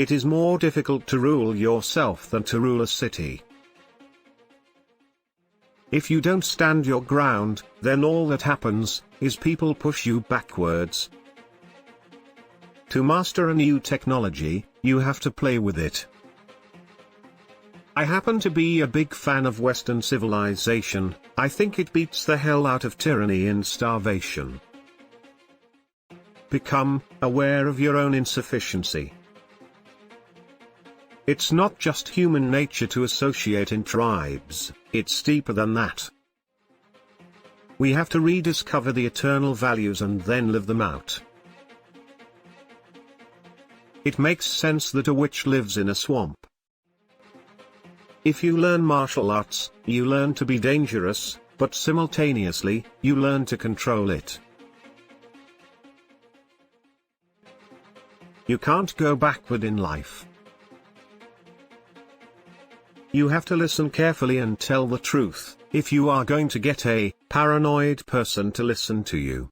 It is more difficult to rule yourself than to rule a city. If you don't stand your ground, then all that happens is people push you backwards. To master a new technology, you have to play with it. I happen to be a big fan of Western civilization. I think it beats the hell out of tyranny and starvation. Become aware of your own insufficiency. It's not just human nature to associate in tribes, it's deeper than that. We have to rediscover the eternal values and then live them out. It makes sense that a witch lives in a swamp. If you learn martial arts, you learn to be dangerous, but simultaneously, you learn to control it. You can't go backward in life. You have to listen carefully and tell the truth, if you are going to get a paranoid person to listen to you.